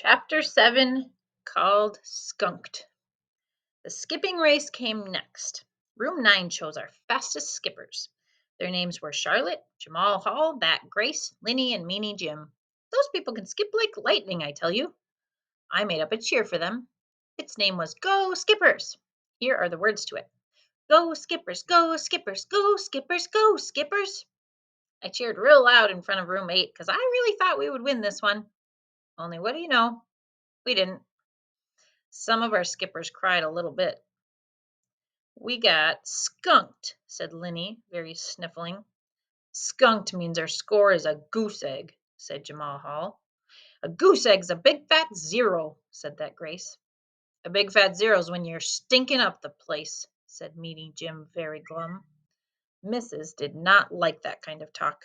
Chapter 7, called Skunked. The skipping race came next. Room 9 chose our fastest skippers. Their names were Charlotte, Jamal Hall, Bat Grace, Linny, and Meanie Jim. Those people can skip like lightning, I tell you. I made up a cheer for them. Its name was Go Skippers. Here are the words to it. Go Skippers, go Skippers, go Skippers, go Skippers. I cheered real loud in front of room 8 because I really thought we would win this one. Only what do you know? We didn't. Some of our skippers cried a little bit. We got skunked, said Linny, very sniffling. Skunked means our score is a goose egg, said Jamal Hall. A goose egg's a big fat 0, said that Grace. A big fat 0's when you're stinking up the place, said Meanie Jim, very glum. Mrs. did not like that kind of talk.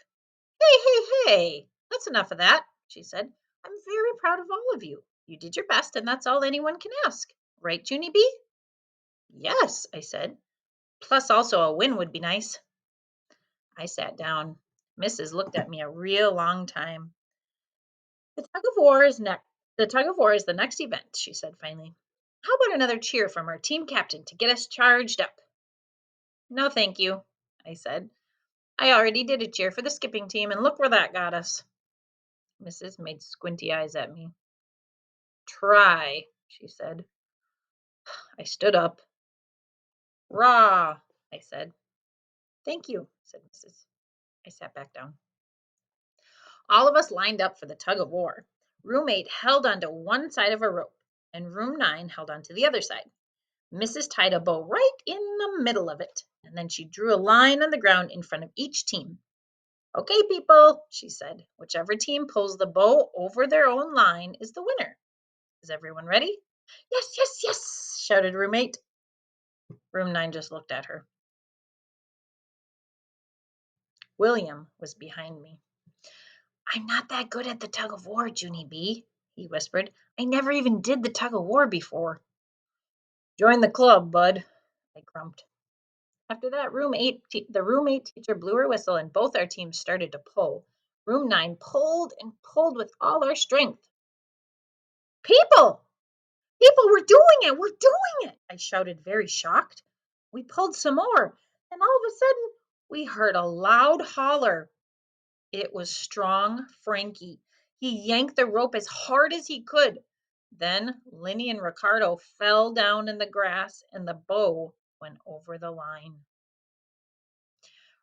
Hey, that's enough of that, she said. I'm very proud of all of you. You did your best, and that's all anyone can ask. Right, Junie B? Yes, I said. Plus, also a win would be nice. I sat down. Mrs. looked at me a real long time. The tug of war is next. The tug of war is the next event, she said finally. How about another cheer from our team captain to get us charged up? No, thank you, I said. I already did a cheer for the skipping team, and look where that got us. Mrs. made squinty eyes at me. Try, she said. I stood up. Rah, I said. Thank you, said Mrs. I sat back down. All of us lined up for the tug of war. Room 8 held onto one side of a rope, and room 9 held onto the other side. Mrs. tied a bow right in the middle of it, and then she drew a line on the ground in front of each team. Okay, people, she said, whichever team pulls the bow over their own line is the winner. Is everyone ready? Yes, shouted room 8. Room 9 just looked at her. William was behind me. I'm not that good at the tug of war, Junie B, he whispered. I never even did the tug of war before. Join the club, bud, I grumped. After that, the room 8 teacher blew her whistle and both our teams started to pull. Room 9 pulled and pulled with all our strength. People, we're doing it, I shouted, very shocked. We pulled some more, and all of a sudden, we heard a loud holler. It was strong Frankie. He yanked the rope as hard as he could. Then Linny and Ricardo fell down in the grass and the bow went over the line.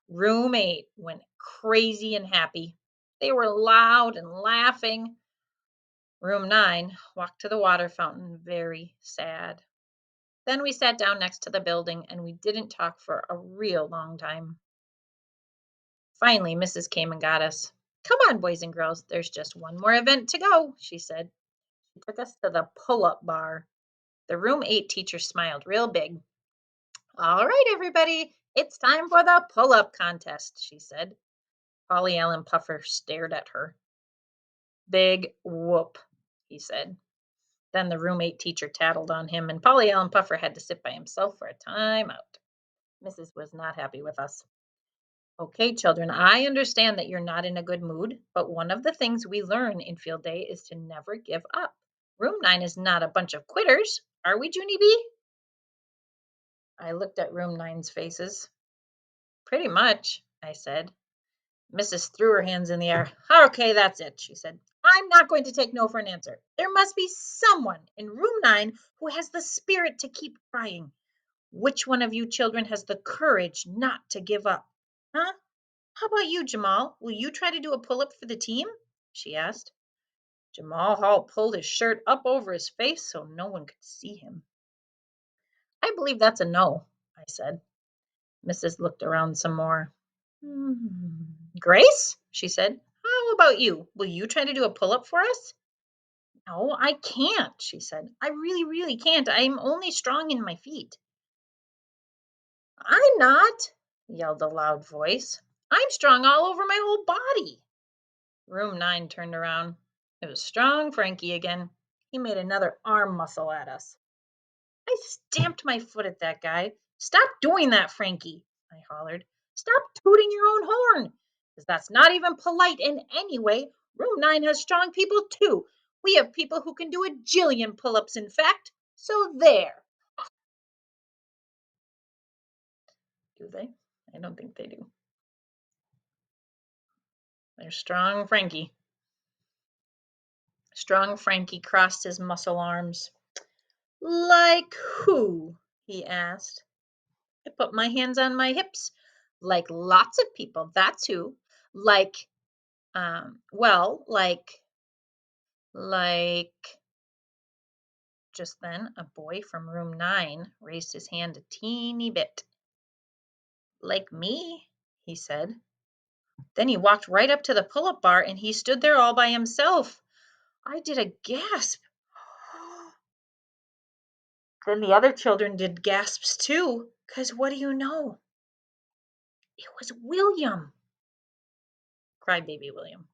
Room 8 went crazy and happy. They were loud and laughing. Room 9 walked to the water fountain very sad. Then we sat down next to the building and we didn't talk for a real long time. Finally, Mrs. came and got us. Come on, boys and girls, there's just one more event to go, she said. She took us to the pull-up bar. The room 8 teacher smiled real big. All right, everybody, it's time for the pull-up contest, she said. Polly Allen Puffer stared at her. Big whoop, he said. Then the room 8 teacher tattled on him, and Polly Allen Puffer had to sit by himself for a time out. Mrs. was not happy with us. Okay, children, I understand that you're not in a good mood, but one of the things we learn in field day is to never give up. Room 9 is not a bunch of quitters, are we, Junie B? I looked at room 9's faces. Pretty much, I said. Mrs. threw her hands in the air. Okay, that's it, she said. I'm not going to take no for an answer. There must be someone in room 9 who has the spirit to keep trying. Which one of you children has the courage not to give up? Huh? How about you, Jamal? Will you try to do a pull-up for the team? She asked. Jamal Hall pulled his shirt up over his face so no one could see him. I believe that's a no, I said. Mrs. looked around some more. Grace, she said, how about you? Will you try to do a pull-up for us? No, I can't, she said. I really can't. I'm only strong in my feet. I'm not, yelled a loud voice. I'm strong all over my whole body. Room 9 turned around. It was strong Frankie again. He made another arm muscle at us. I stamped my foot at that guy. Stop doing that, Frankie, I hollered. Stop tooting your own horn, because that's not even polite in any way. Room 9 has strong people too. We have people who can do a jillion pull ups, in fact. So there. Do they? I don't think they do. There's strong Frankie. Strong Frankie crossed his muscle arms. Like who? He asked. I put my hands on my hips. Like lots of people, that's who. Like, well, like, just then a boy from room 9 raised his hand a teeny bit. Like me, he said. Then he walked right up to the pull up bar and he stood there all by himself. I did a gasp. Then the other children did gasps too, because what do you know? It was William, cried baby William.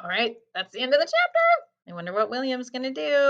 All right, that's the end of the chapter. I wonder what William's going to do.